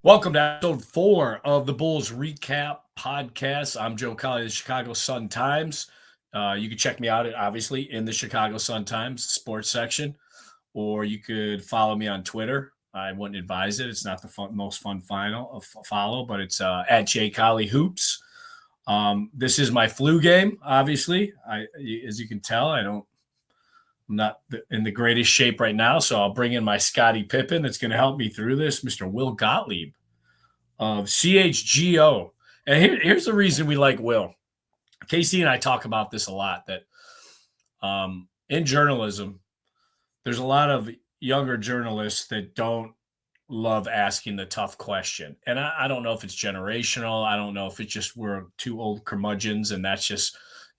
Welcome to episode 4 of the Bulls REKAP Podcast. I'm Joe Cowley of the Chicago Sun-Times. You can check me out, obviously, in the Chicago Sun-Times sports section, or you could follow me on Twitter. I wouldn't advise it. It's not the most fun follow, but it's at @JCowleyHoops. This is my flu game, obviously. As you can tell, I'm not in the greatest shape right now, so I'll bring in my Scottie Pippen that's going to help me through this, Mr. Will Gottlieb of CHGO. And here's the reason we like Will. Casey and I talk about this a lot, that in journalism, there's a lot of younger journalists that don't love asking the tough question. And I don't know if it's generational. I don't know if it's just we're two old curmudgeons and that's just,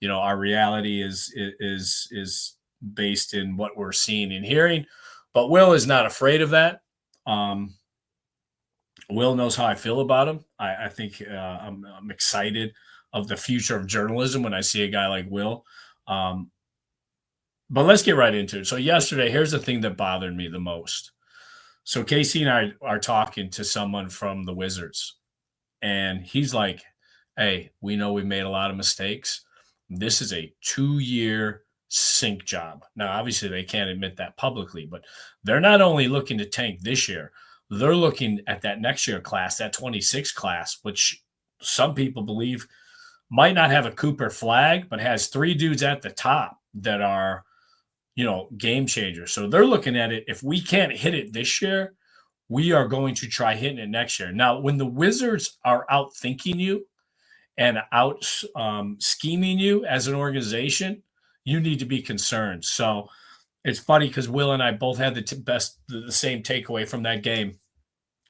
our reality is based in what we're seeing and hearing. But Will is not afraid of that. Will knows how I feel about him. I think I'm excited of the future of journalism when I see a guy like Will. But let's get right into it. So yesterday, here's the thing that bothered me the most. So Casey and I are talking to someone from the Wizards, and he's like, hey, we know we made a lot of mistakes. This is a 2-year sink job. Now, obviously, they can't admit that publicly, but they're not only looking to tank this year, they're looking at that next year class, that 26 class, which some people believe might not have a Cooper flag, but has 3 dudes at the top that are, game changers. So they're looking at it. If we can't hit it this year, we are going to try hitting it next year. Now, when the Wizards are out thinking you and out scheming you as an organization, you need to be concerned. So it's funny because Will and I both had the same takeaway from that game.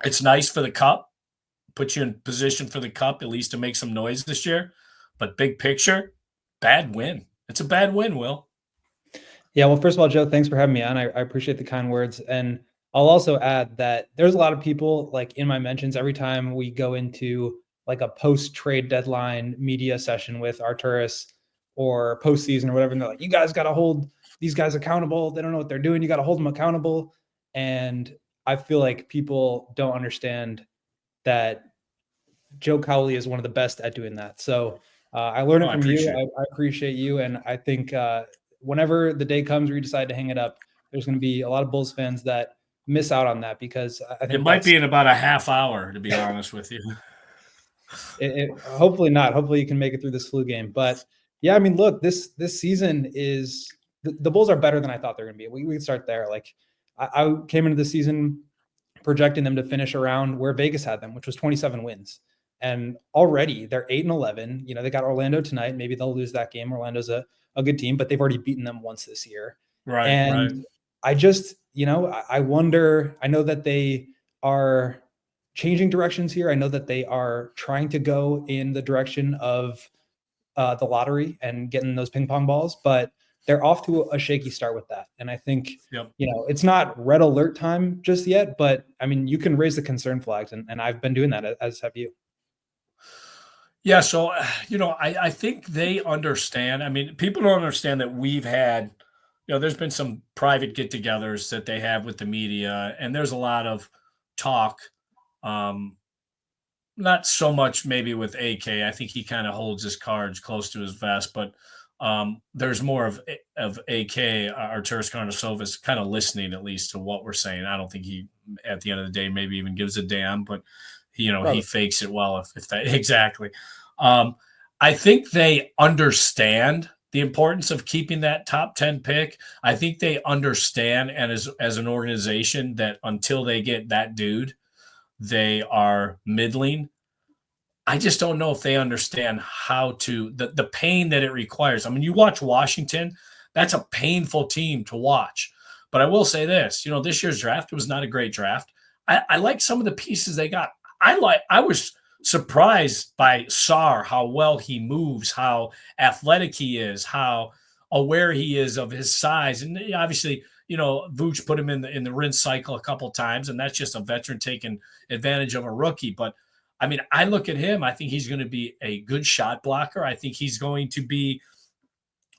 It's nice for the cup, put you in position for the cup, at least to make some noise this year. But big picture, bad win. It's a bad win, Will. Yeah, well, first of all, Joe, thanks for having me on. I appreciate the kind words. And I'll also add that there's a lot of people like in my mentions every time we go into like a post-trade deadline media session with Arturis or postseason or whatever, and they're like, you guys got to hold these guys accountable. They don't know what they're doing. You got to hold them accountable. And I feel like people don't understand that Joe Cowley is one of the best at doing that. So I learned it from you. I appreciate you. And I think whenever the day comes where you decide to hang it up, there's going to be a lot of Bulls fans that miss out on that because I think it might be in about a half hour, to be honest with you. Hopefully not. Hopefully you can make it through this flu game. But yeah, I mean, look, this season is the Bulls are better than I thought they're going to be. We can start there. Like I came into the season projecting them to finish around where Vegas had them, which was 27 wins. And already they're 8-11. They got Orlando tonight. Maybe they'll lose that game. Orlando's a good team, but they've already beaten them once this year. Right. And right. I just, I wonder, I know that they are changing directions here. I know that they are trying to go in the direction of the lottery and getting those ping pong balls, but they're off to a shaky start with that. And I think, it's not red alert time just yet, but I mean, you can raise the concern flags and I've been doing that, as have you. Yeah. So, I think they understand. I mean, people don't understand that we've had, there's been some private get-togethers that they have with the media, and there's a lot of talk. Not so much maybe with AK. I think he kind of holds his cards close to his vest, but there's more of AK, Arturis Karnisovas, kind of listening at least to what we're saying. I don't think he, at the end of the day, maybe even gives a damn, but he fakes it well if that exactly. I think they understand the importance of keeping that top 10 pick. I think they understand, and as an organization, that until they get that dude, they are middling. I just don't know if they understand how to the pain that it requires. I mean, you watch Washington, that's a painful team to watch. But I will say this, this year's draft was not a great draft. I like some of the pieces they got. I was surprised by Sarr, how well he moves, how athletic he is, how aware he is of his size. And obviously, Vooch put him in the rinse cycle a couple times, and that's just a veteran taking advantage of a rookie. But I mean, I look at him, I think he's going to be a good shot blocker. I think he's going to be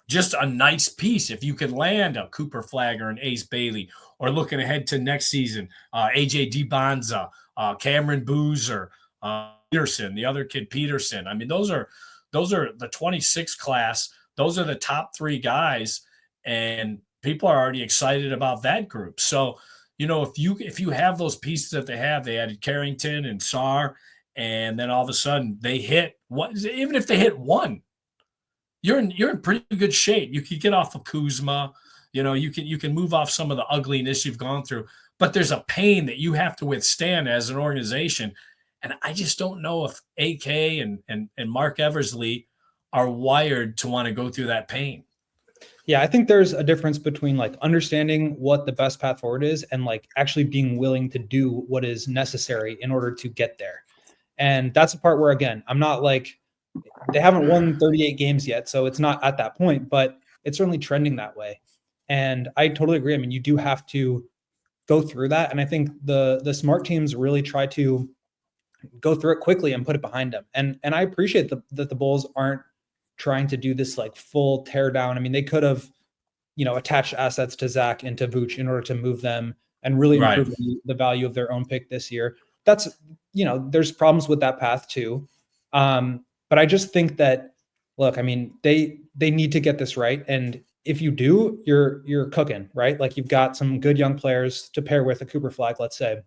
just a nice piece. If you can land a Cooper Flag or an Ace Bailey, or looking ahead to next season, AJ DiBonza, Cameron Boozer, Peterson, the other kid Peterson. I mean, those are the 26 class. Those are the top 3 guys, and people are already excited about that group. So, if you have those pieces that they added Carrington and Sarr, and then all of a sudden they hit what, even if they hit one, you're in pretty good shape. You can get off of Kuzma, you can move off some of the ugliness you've gone through, but there's a pain that you have to withstand as an organization. And I just don't know if AK and Mark Eversley are wired to want to go through that pain. Yeah, I think there's a difference between like understanding what the best path forward is and like actually being willing to do what is necessary in order to get there. And that's the part where, again, I'm not like, they haven't won 38 games yet, so it's not at that point, but it's certainly trending that way. And I totally agree. I mean, you do have to go through that. And I think the smart teams really try to go through it quickly and put it behind them. And I appreciate that the Bulls aren't trying to do this like full tear down. I mean, they could have, attached assets to Zach and to Vooch in order to move them and really improve the value of their own pick this year. That's, there's problems with that path too. But I just think that, look, I mean, they need to get this right. And if you do, you're cooking, right? Like you've got some good young players to pair with a Cooper Flag, let's say.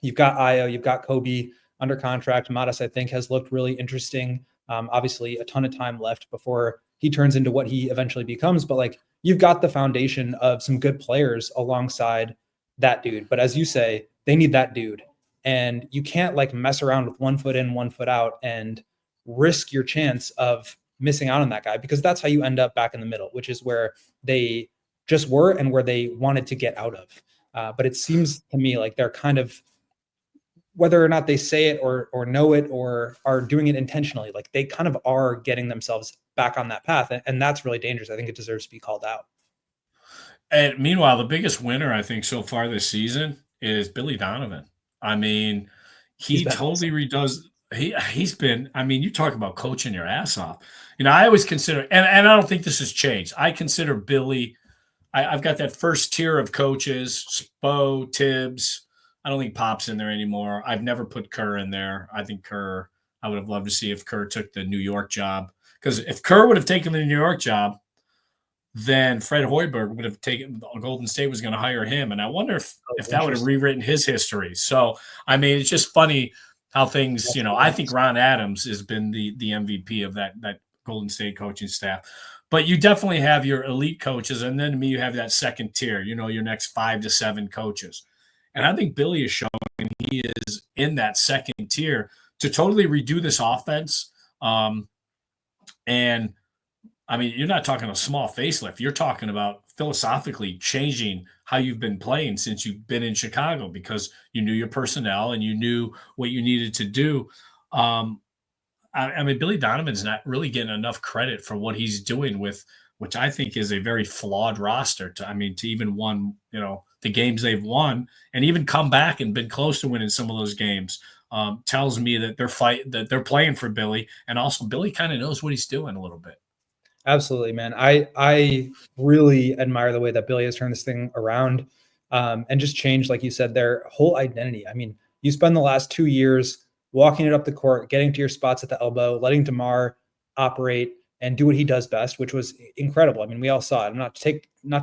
You've got Ayo, you've got Kobe under contract. Modas, I think, has looked really interesting. Obviously, a ton of time left before he turns into what he eventually becomes. But like, you've got the foundation of some good players alongside that dude. But as you say, they need that dude. And you can't like mess around with 1 foot in, 1 foot out and risk your chance of missing out on that guy, because that's how you end up back in the middle, which is where they just were and where they wanted to get out of. But it seems to me like they're kind of, whether or not they say it or know it or are doing it intentionally, like they kind of are getting themselves back on that path. And that's really dangerous. I think it deserves to be called out. And meanwhile, the biggest winner, I think, so far this season is Billy Donovan. I mean, he totally redoes. He's been, I mean, you talk about coaching your ass off. I always consider, and I don't think this has changed. I consider Billy, I've got that first tier of coaches, Spo, Tibbs. I don't think Pop's in there anymore. I've never put Kerr in there. I think Kerr, I would have loved to see if Kerr took the New York job. Because if Kerr would have taken the New York job, then Fred Hoiberg would have taken, Golden State was going to hire him. And I wonder if that would have rewritten his history. So, I mean, it's just funny how things, I think Ron Adams has been the MVP of that Golden State coaching staff. But you definitely have your elite coaches. And then to me, you have that second tier, your next 5 to 7 coaches. And I think Billy is showing he is in that second tier to totally redo this offense. And I mean, you're not talking a small facelift. You're talking about philosophically changing how you've been playing since you've been in Chicago, because you knew your personnel and you knew what you needed to do. I mean, Billy Donovan's not really getting enough credit for what he's doing with, which I think is a very flawed roster to even won, the games they've won and even come back and been close to winning some of those games. Tells me that they're playing for Billy, and also Billy kind of knows what he's doing a little bit. Absolutely, man. I really admire the way that Billy has turned this thing around and just changed, like you said, their whole identity. I mean, you spend the last 2 years walking it up the court, getting to your spots at the elbow, letting DeMar operate and do what he does best, which was incredible. I mean, we all saw it. Not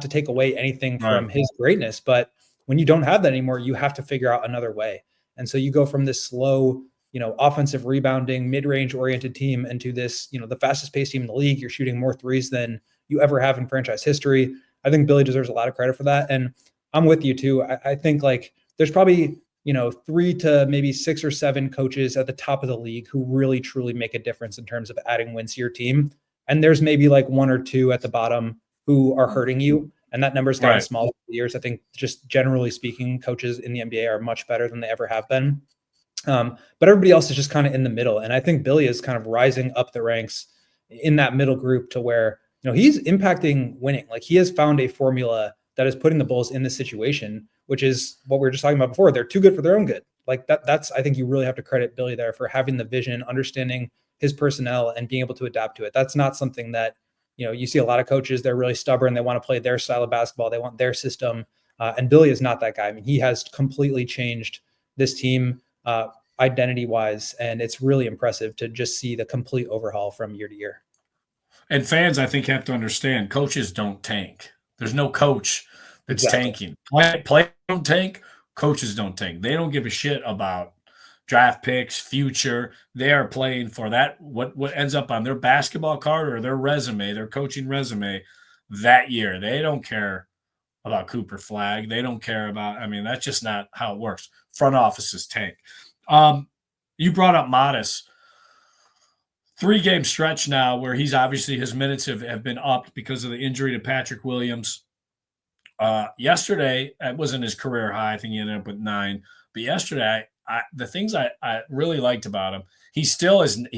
to take away anything from his greatness, but when you don't have that anymore, you have to figure out another way. And so you go from this slow, offensive rebounding, mid-range oriented team into this, the fastest paced team in the league. You're shooting more threes than you ever have in franchise history. I think Billy deserves a lot of credit for that. And I'm with you too. I think like there's probably, 3 to maybe 6 or 7 coaches at the top of the league who really truly make a difference in terms of adding wins to your team. And there's maybe like 1 or 2 at the bottom who are hurting you. And that number's gotten smaller over the years. I think just generally speaking, coaches in the NBA are much better than they ever have been. But everybody else is just kind of in the middle. And I think Billy is kind of rising up the ranks in that middle group to where, he's impacting winning. Like he has found a formula that is putting the Bulls in this situation, which is what we were just talking about before. They're too good for their own good. Like that's, I think you really have to credit Billy there for having the vision, understanding his personnel and being able to adapt to it. That's not something that, you see a lot of coaches, they're really stubborn. They want to play their style of basketball. They want their system. And Billy is not that guy. I mean, he has completely changed this team. identity wise. And it's really impressive to just see the complete overhaul from year to year. And fans, I think, have to understand coaches don't tank. There's no coach that's Exactly. tanking. Players don't tank. Coaches don't tank. They don't give a shit about draft picks, future. They are playing for that. What ends up on their basketball card or their resume, their coaching resume that year. They don't care about Cooper Flag. They don't care about. I mean, that's just not how it works. Front offices tank. You brought up Modas. 3-game stretch now where he's obviously his minutes have been upped because of the injury to Patrick Williams. Yesterday, it wasn't his career high. I think he ended up with 9. But yesterday, the things I really liked about him, he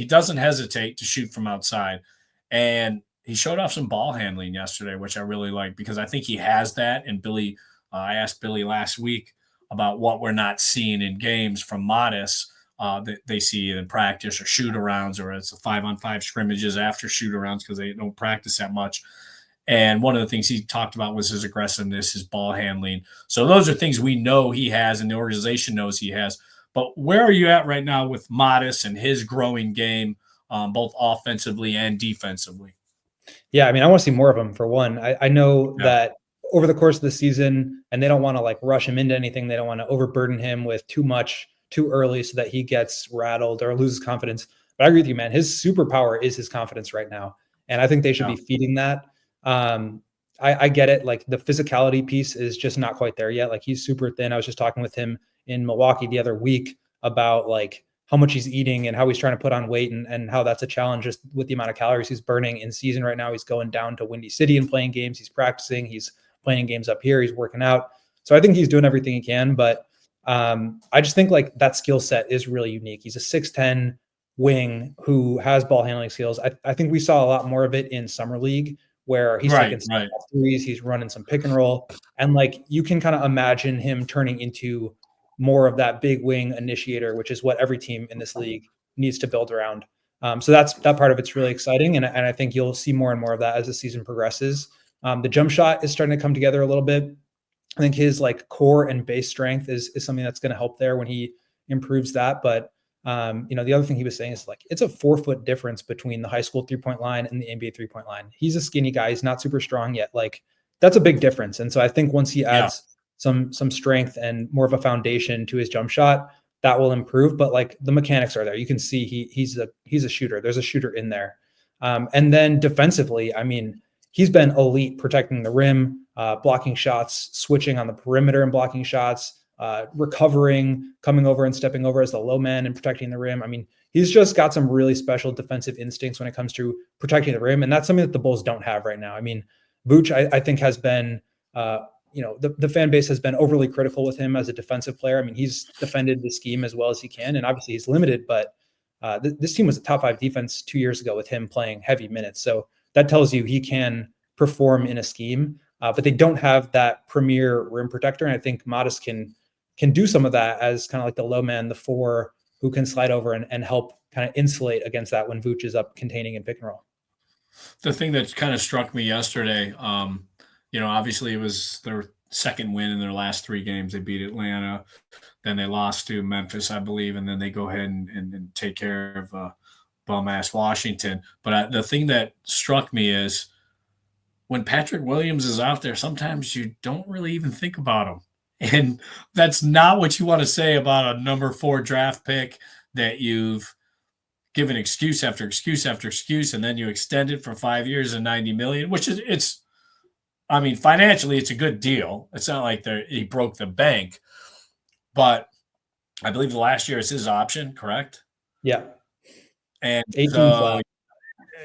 doesn't hesitate to shoot from outside. And he showed off some ball handling yesterday, which I really like because I think he has that. And Billy, I asked Billy last week about what we're not seeing in games from Modas. That they see in practice or shoot-arounds, or it's a 5-on-5 scrimmages after shoot-arounds because they don't practice that much. And one of the things he talked about was his aggressiveness, his ball handling. So those are things we know he has and the organization knows he has. But where are you at right now with Modas and his growing game, both offensively and defensively? Yeah, I mean, I want to see more of him for one. I know that over the course of the season, and they don't want to like rush him into anything. They don't want to overburden him with too much too early so that he gets rattled or loses confidence. But I agree with you, man. His superpower is his confidence right now. And I think they should be feeding that. I get it. Like the physicality piece is just not quite there yet. Like he's super thin. I was just talking with him in Milwaukee the other week about like how much he's eating and how he's trying to put on weight and how that's a challenge just with the amount of calories he's burning in season right now. He's going down to Windy City and playing games. He's practicing. He's playing games up here. He's working out. So I think he's doing everything he can, but I just think like that skill set is really unique. He's a 6'10" wing who has ball handling skills. I think we saw a lot more of it in summer league where he's taking some threes, he's running some pick and roll, and like you can kind of imagine him turning into more of that big wing initiator, which is what every team in this league needs to build around. So that part of it's really exciting, and I think you'll see more and more of that as the season progresses. The jump shot is starting to come together a little bit. I think his like core and base strength is something that's going to help there when he improves that. But the other thing he was saying is like it's a 4-foot difference between the high school 3-point line and the NBA 3-point line. He's a skinny guy. He's not super strong yet. Like that's a big difference. And so I think once he adds some strength and more of a foundation to his jump shot, that will improve. But like the mechanics are there. You can see he's a shooter. There's a shooter in there. And then defensively, I mean, he's been elite protecting the rim, blocking shots, switching on the perimeter and blocking shots, recovering, coming over and stepping over as the low man and protecting the rim. I mean, he's just got some really special defensive instincts when it comes to protecting the rim. And that's something that the Bulls don't have right now. I mean, Vooch, I think has been, the fan base has been overly critical with him as a defensive player. I mean, he's defended the scheme as well as he can, and obviously he's limited, but this team was a top 5 defense 2 years ago with him playing heavy minutes. So that tells you he can perform in a scheme, but they don't have that premier rim protector. And I think Modas can do some of that as kind of like the low man, the 4 who can slide over and help kind of insulate against that when Vooch is up containing and pick and roll. The thing that kind of struck me yesterday, obviously it was their second win in their last 3 games. They beat Atlanta, then they lost to Memphis, I believe, and then they go ahead and take care of bum-ass Washington. But the thing that struck me is when Patrick Williams is out there, sometimes you don't really even think about him. And that's not what you want to say about a number 4 draft pick that you've given excuse after excuse after excuse, and then you extend it for 5 years and $90 million, which is financially it's a good deal. It's not like he broke the bank, but I believe the last year is his option, correct? Yeah. And 18 so, flat.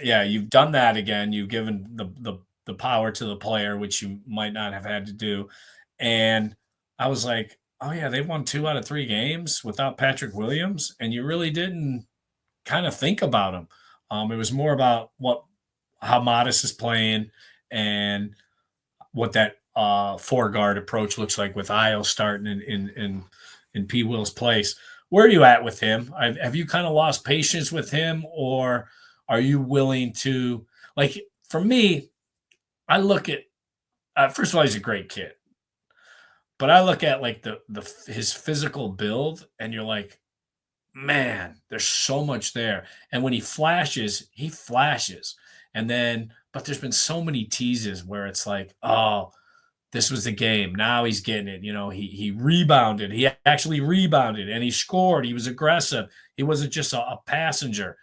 yeah, you've done that again. You've given the power to the player, which you might not have had to do. And I was like, oh yeah, they won 2 out of 3 games without Patrick Williams, and you really didn't kind of think about him. It was more about how Modas is playing and what that 4-guard approach looks like with Io starting in P. Will's place. Where are you at with him? Have you kind of lost patience with him, or are you willing to, like, for me, I look at, first of all, he's a great kid, but I look at like his physical build, and you're like, man, there's so much there. And when he flashes, he flashes. And then, but there's been so many teases where it's like, oh, this was the game. Now he's getting it. He rebounded. He actually rebounded and he scored. He was aggressive. He wasn't just a passenger.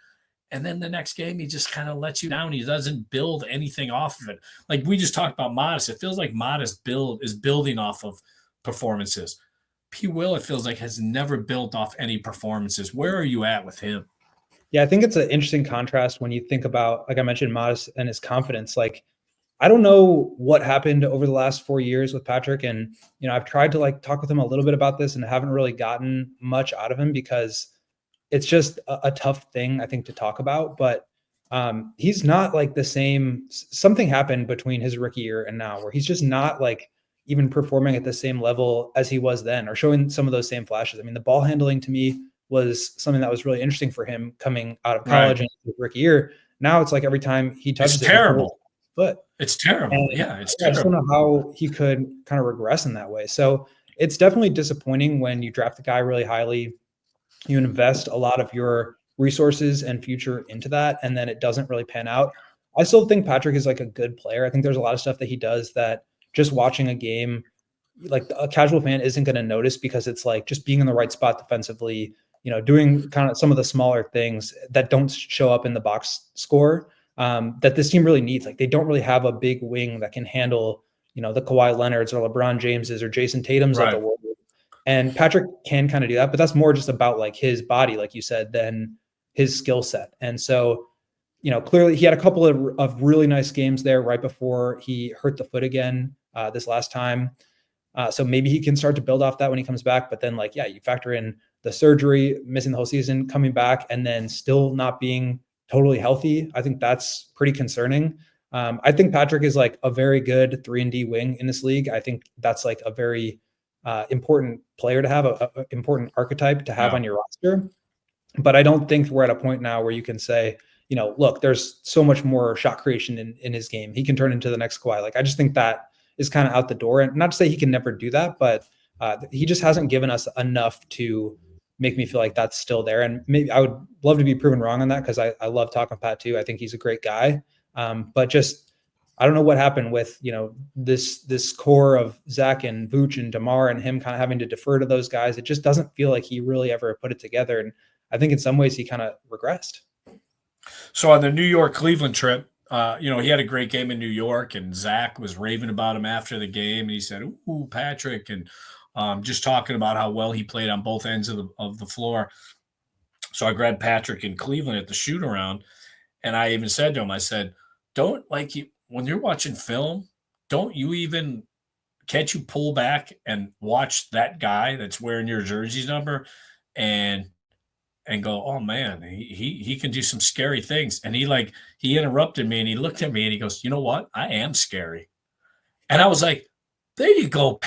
And then the next game, he just kind of lets you down. He doesn't build anything off of it. Like we just talked about Modas. It feels like Modas is building off of performances. P. Will, it feels like, has never built off any performances. Where are you at with him? Yeah, I think it's an interesting contrast when you think about, like I mentioned, Modas and his confidence. Like, I don't know what happened over the last 4 years with Patrick. And, I've tried to like talk with him a little bit about this and haven't really gotten much out of him because it's just a tough thing, I think, to talk about. But he's not like the same. Something happened between his rookie year and now where he's just not like even performing at the same level as he was then or showing some of those same flashes. I mean, the ball handling to me was something that was really interesting for him coming out of college and his rookie year. Now it's like every time he touches it's terrible. Foot. It's terrible. And it's I just don't terrible. know how he could kind of regress in that way. So it's definitely disappointing when you draft the guy really highly, you invest a lot of your resources and future into that, and then it doesn't really pan out. I still think Patrick is like a good player. I think there's a lot of stuff that he does that just watching a game, like a casual fan isn't going to notice because it's like just being in the right spot defensively, doing kind of some of the smaller things that don't show up in the box score that this team really needs. Like they don't really have a big wing that can handle, the Kawhi Leonards or LeBron Jameses or Jason Tatum's of the world. And Patrick can kind of do that, but that's more just about like his body, like you said, than his skill set. And so, clearly he had a couple of really nice games there right before he hurt the foot again this last time. So maybe he can start to build off that when he comes back. But then you factor in the surgery, missing the whole season, coming back, and then still not being totally healthy. I think that's pretty concerning. I think Patrick is like a very good 3-and-D wing in this league. I think that's like a very important player to have, a important archetype to have on your roster. But I don't think we're at a point now where you can say, look, there's so much more shot creation in his game. He can turn into the next Kawhi. Like, I just think that is kind of out the door. And not to say he can never do that, but he just hasn't given us enough to make me feel like that's still there. And maybe I would love to be proven wrong on that because I love talking with Pat too. I think he's a great guy. But just, I don't know what happened with, this core of Zach and Vooch and DeMar and him kind of having to defer to those guys. It just doesn't feel like he really ever put it together. And I think in some ways he kind of regressed. So on the New York Cleveland trip, he had a great game in New York, and Zach was raving about him after the game. And he said, "Ooh, Patrick," and just talking about how well he played on both ends of the floor. So I grabbed Patrick in Cleveland at the shoot around, and I even said to him, I said, "Don't like you when you're watching film. Can't you pull back and watch that guy that's wearing your jersey number and go, oh man, he can do some scary things." And he interrupted me and he looked at me and he goes, "You know what? I am scary." And I was like, there you go.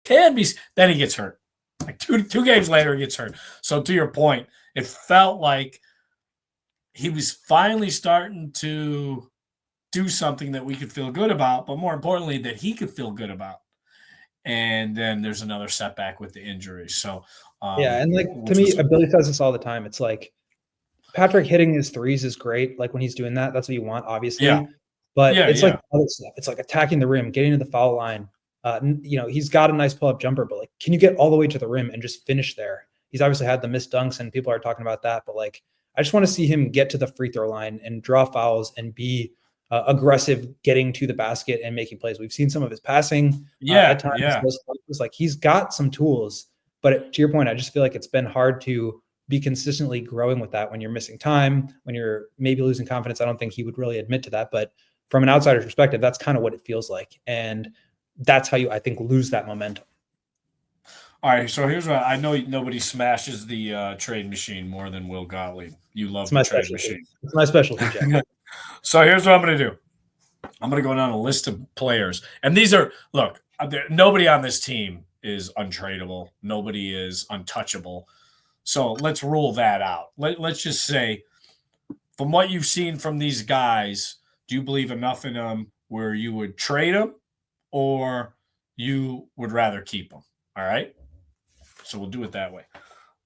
Can be. Then he gets hurt. Like two games later, he gets hurt. So to your point, it felt like he was finally starting to do something that we could feel good about, but more importantly, that he could feel good about. And then there's another setback with the injury. So yeah, and like to me, Billy says this all the time. It's like Patrick hitting his threes is great. Like when he's doing that, that's what you want, obviously. Yeah. But it's like other stuff. It's like attacking the rim, getting to the foul line. He's got a nice pull-up jumper, but like, can you get all the way to the rim and just finish there? He's obviously had the missed dunks, and people are talking about that. But like, I just want to see him get to the free throw line and draw fouls and be aggressive, getting to the basket and making plays. We've seen some of his passing. At times, it's like he's got some tools. But to your point, I just feel like it's been hard to be consistently growing with that when you're missing time, when you're maybe losing confidence. I don't think he would really admit to that, but from an outsider's perspective, that's kind of what it feels like. And that's how you, I think, lose that momentum. All right, so here's what I know: nobody smashes the trade machine more than Will Gottlieb. You love the trade machine. It's my specialty, Jack. So here's what I'm going to do. I'm going to go down a list of players, and these are nobody on this team is untradeable. Nobody is untouchable. So let's rule that out. Let's just say, from what you've seen from these guys, do you believe enough in them where you would trade them, or you would rather keep them? All right. So we'll do it that way.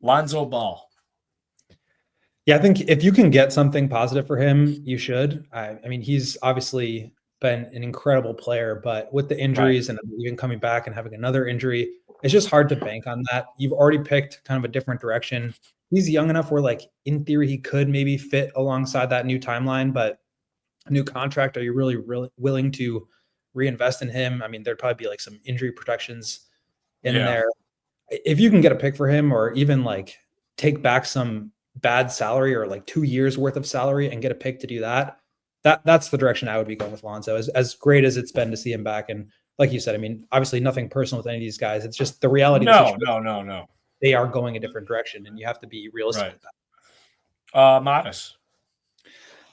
Lonzo Ball. Yeah, I think if you can get something positive for him, you should. I mean, he's obviously been an incredible player, but with the injuries and even coming back and having another injury, it's just hard to bank on that. You've already picked kind of a different direction. He's young enough where, like, in theory, he could maybe fit alongside that new timeline, but a new contract, are you really willing to reinvest in him? I mean, there'd probably be like some injury protections in there. If you can get a pick for him, or even like take back some bad salary or like 2 years worth of salary and get a pick to do that, that's the direction I would be going with Lonzo. As great as it's been to see him back, and like you said, I mean, obviously nothing personal with any of these guys. It's just the reality. No. They are going a different direction, and you have to be realistic with that. Modas.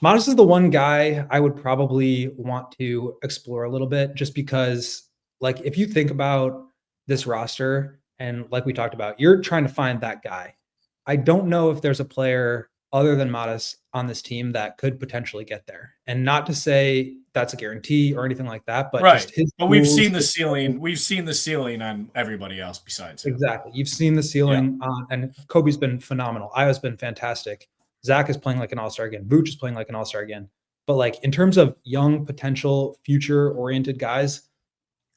Modas is the one guy I would probably want to explore a little bit, just because, like, if you think about this roster, and like we talked about, you're trying to find that guy. I don't know if there's a player other than Modas on this team that could potentially get there. And not to say that's a guarantee or anything like that, but just his but we've seen the ceiling. We've seen the ceiling on everybody else besides him. Exactly. You've seen the ceiling on, and Kobe's been phenomenal. Io's been fantastic. Zach is playing like an all-star again. Vooch is playing like an all-star again. But like, in terms of young, potential, future-oriented guys,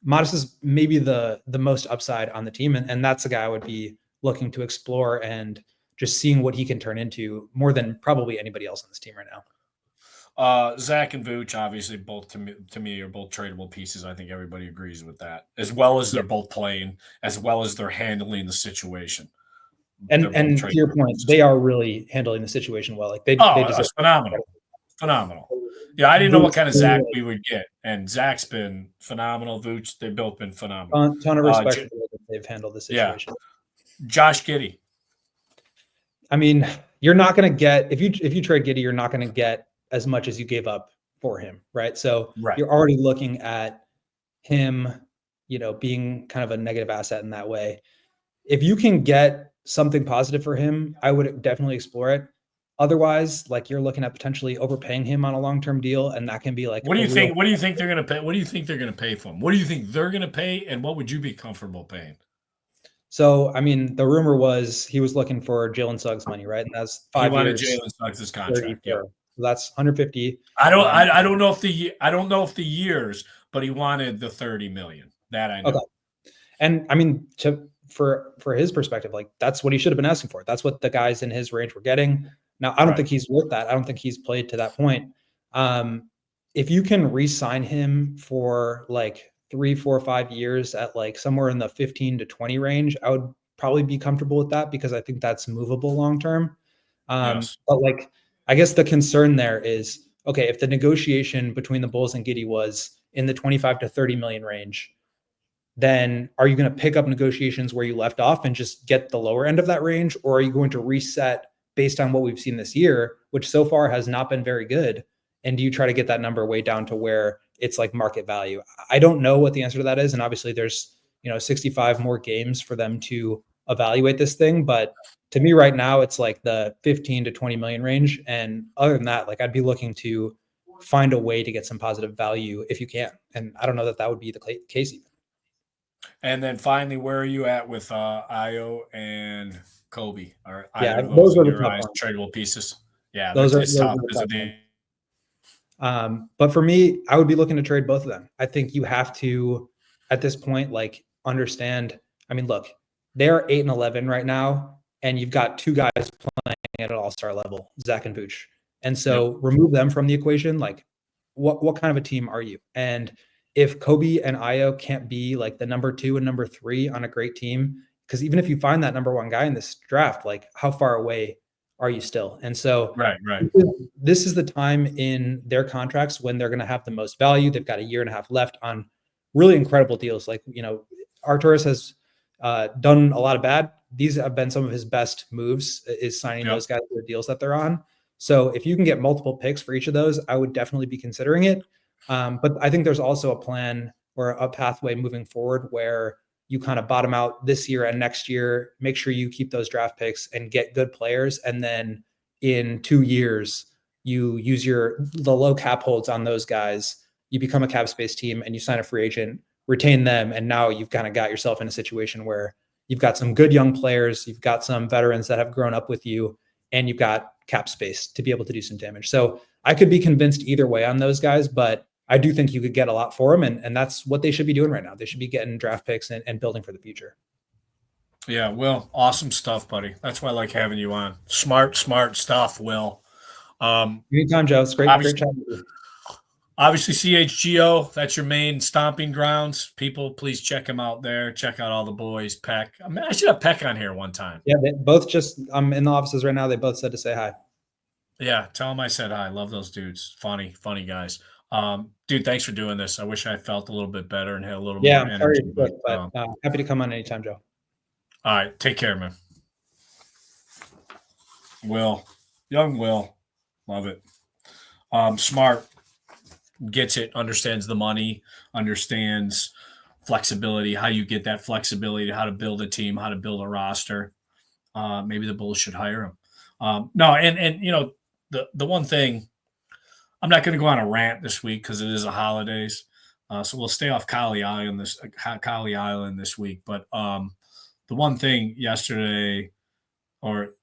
Modas is maybe the most upside on the team. And that's the guy I would be looking to explore and just seeing what he can turn into more than probably anybody else on this team right now. Zach and Vooch, obviously, both to me are both tradable pieces. I think everybody agrees with that, as well as they're both playing, as well as they're handling the situation. And to your point, they are really handling the situation well. Like they deserve phenomenal. Yeah, I didn't know what kind of Zach we would get, and Zach's been phenomenal. Vooch, they've both been phenomenal. Ton of respect for the way that they've handled the situation. Yeah. Josh Giddey. I mean, you're not going to get, if you trade Giddey, you're not going to get as much as you gave up for him, right? So you're already looking at him, being kind of a negative asset in that way. If you can get something positive for him, I would definitely explore it. Otherwise, like, you're looking at potentially overpaying him on a long-term deal, and that can be like, what do you think they're going to pay? What do you think they're going to pay for him? What do you think they're going to pay, and what would you be comfortable paying? So, I mean, the rumor was he was looking for Jalen Suggs money, right? And that's 5 years. He wanted Jalen Suggs' contract. So that's 150. I don't know if the years, but he wanted the 30 million. That I know. Okay. And I mean, for his perspective, like, that's what he should have been asking for. That's what the guys in his range were getting. Now, I don't think he's worth that. I don't think he's played to that point. If you can re-sign him for like 3, 4, 5 years at like somewhere in the 15 to 20 range, I would probably be comfortable with that, because I think that's movable long-term. But like, I guess the concern there is, okay, if the negotiation between the Bulls and Giddey was in the 25 to 30 million range, then are you going to pick up negotiations where you left off and just get the lower end of that range? Or are you going to reset based on what we've seen this year, which so far has not been very good? And do you try to get that number way down to where it's like market value? I don't know what the answer to that is. And obviously there's, 65 more games for them to evaluate this thing. But to me right now, it's like the 15 to 20 million range. And other than that, like, I'd be looking to find a way to get some positive value if you can. And I don't know that would be the case even. And then finally, where are you at with Io and Kobe? Or those are the tough tradable pieces. Yeah, those are tough. But for me, I would be looking to trade both of them. I think you have to, at this point, like, understand. I mean, look, they're 8-11 right now, and you've got two guys playing at an all-star level, Zach and Vooch. And so remove them from the equation. Like, what kind of a team are you? And if Kobe and Io can't be like the number 2 and number 3 on a great team, because even if you find that number 1 guy in this draft, like, how far away are you still? And so this is the time in their contracts when they're going to have the most value. They've got a year and a half left on really incredible deals. Like, Arturas has done a lot of bad. These have been some of his best moves, is signing those guys to the deals that they're on. So if you can get multiple picks for each of those, I would definitely be considering it. But I think there's also a plan or a pathway moving forward where you kind of bottom out this year and next year, make sure you keep those draft picks and get good players. And then in 2 years, you use the low cap holds on those guys. You become a cap space team and you sign a free agent, retain them. And now you've kind of got yourself in a situation where you've got some good young players. You've got some veterans that have grown up with you, and you've got cap space to be able to do some damage. So I could be convinced either way on those guys, but I do think you could get a lot for them. And that's what they should be doing right now. They should be getting draft picks and building for the future. Yeah, Will, awesome stuff, buddy. That's why I like having you on. Smart stuff, Will. Anytime, Joe. It's great chatting with you. Obviously, CHGO, that's your main stomping grounds. People, please check him out there. Check out all the boys. Peck. I mean, I should have Peck on here one time. Yeah, they both I'm in the offices right now. They both said to say hi. Yeah, tell them I said hi. Love those dudes. Funny guys. Dude, thanks for doing this. I wish I felt a little bit better and had a little more energy. Sorry, but happy to come on anytime, Joe. All right, take care, man. Will, young Will, love it. Smart, gets it, understands the money, understands flexibility, how you get that flexibility, how to build a team, how to build a roster. Maybe the Bulls should hire him. No, and you know, the one thing, I'm not going to go on a rant this week because it is the holidays, so we'll stay off Cowley Island this week. But the one thing yesterday, or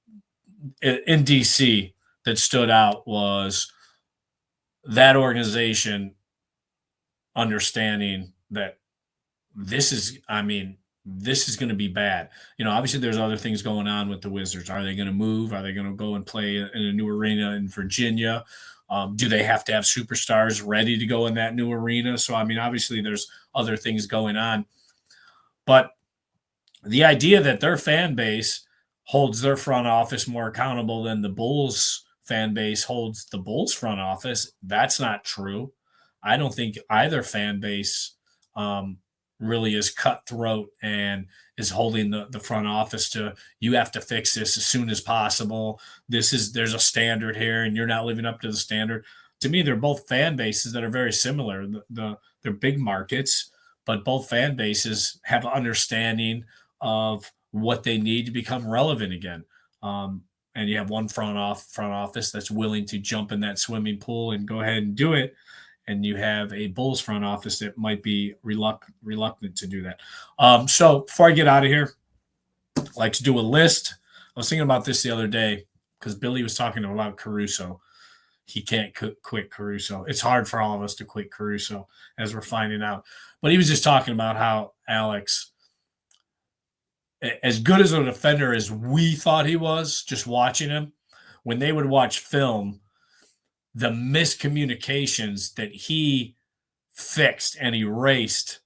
in DC, that stood out was that organization understanding that this is going to be bad. You know, obviously there's other things going on with the Wizards. Are they going to move? Are they going to go and play in a new arena in Virginia? Do they have to have superstars ready to go in that new arena? So, I mean, obviously there's other things going on. But the idea that their fan base holds their front office more accountable than the Bulls fan base holds the Bulls front office, that's not true. I don't think either fan base really is cutthroat and is holding the front office to, you have to fix this as soon as possible. There's a standard here and you're not living up to the standard. To me, they're both fan bases that are very similar. They're big markets, but both fan bases have an understanding of what they need to become relevant again. And you have one front office that's willing to jump in that swimming pool and go ahead and do it. And you have a Bulls front office that might be reluctant to do that. So before I get out of here, I like to do a list. I was thinking about this the other day because Billy was talking about Caruso. He can't quit Caruso. It's hard for all of us to quit Caruso, as we're finding out. But he was just talking about how Alex, as good as a defender as we thought he was, just watching him, when they would watch film, the miscommunications that he fixed and erased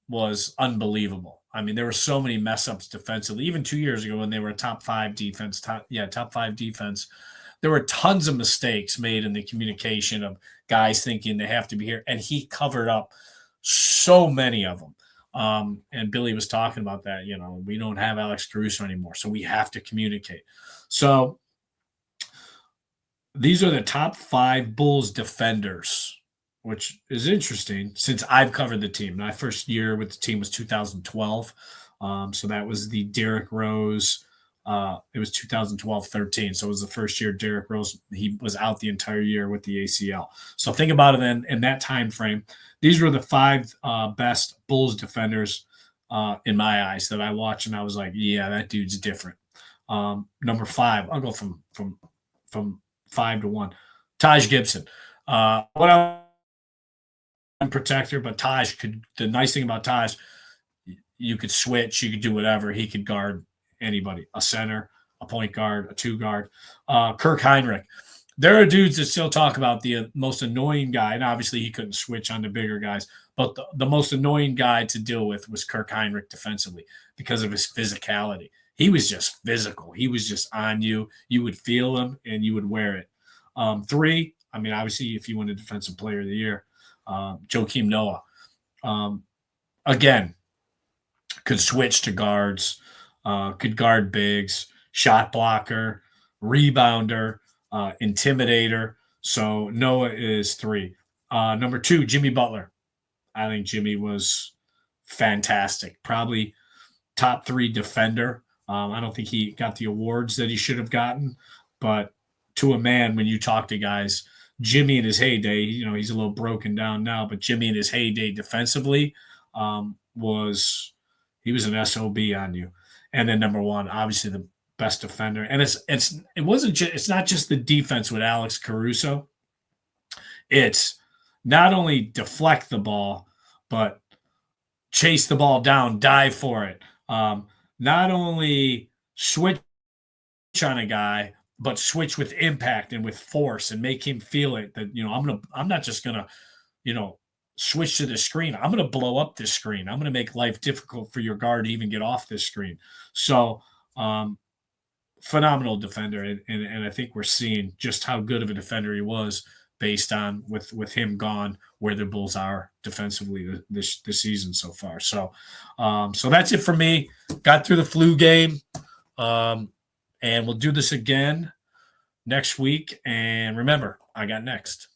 was unbelievable. I mean, there were so many mess ups defensively. Even 2 years ago when they were a top five defense, there were tons of mistakes made in the communication of guys thinking they have to be here. And he covered up so many of them. And Billy was talking about that, you know, we don't have Alex Caruso anymore, so we have to communicate. So these are the top 5 Bulls defenders, which is interesting since I've covered the team. My first year with the team was 2012. So that was the Derrick Rose. It was 2012-13. So it was the first year Derrick Rose, he was out the entire year with the ACL. So think about it then in that time frame. These were the 5 best Bulls defenders in my eyes that I watched, and I was like, yeah, that dude's different. Number 5, I'll go from 5 to 1. Taj Gibson. What I'm protector, but Taj could. The nice thing about Taj, you could switch, you could do whatever. He could guard anybody, a center, a point guard, a 2 guard. Kirk Heinrich. There are dudes that still talk about the most annoying guy, and obviously he couldn't switch on the bigger guys, but the most annoying guy to deal with was Kirk Heinrich defensively because of his physicality. He was just physical. He was just on you. You would feel him, and you would wear it. 3, I mean, obviously, if you win a Defensive Player of the Year, Joakim Noah. Again, could switch to guards, could guard bigs, shot blocker, rebounder, intimidator. So Noah is 3. Number 2, Jimmy Butler. I think Jimmy was fantastic. Probably top 3 defender. I don't think he got the awards that he should have gotten, but to a man, when you talk to guys, Jimmy in his heyday, you know, he's a little broken down now, but Jimmy in his heyday defensively he was an SOB on you. And then number 1, obviously best defender. And it's not just the defense with Alex Caruso. It's not only deflect the ball, but chase the ball down, dive for it. Not only switch on a guy, but switch with impact and with force and make him feel it that, I'm not just going to, switch to the screen. I'm going to blow up this screen. I'm going to make life difficult for your guard to even get off this screen. So, phenomenal defender. And I think we're seeing just how good of a defender he was based on with him gone, where the Bulls are defensively this season so far. So that's it for me. Got through the flu game. And we'll do this again next week. And remember, I got next.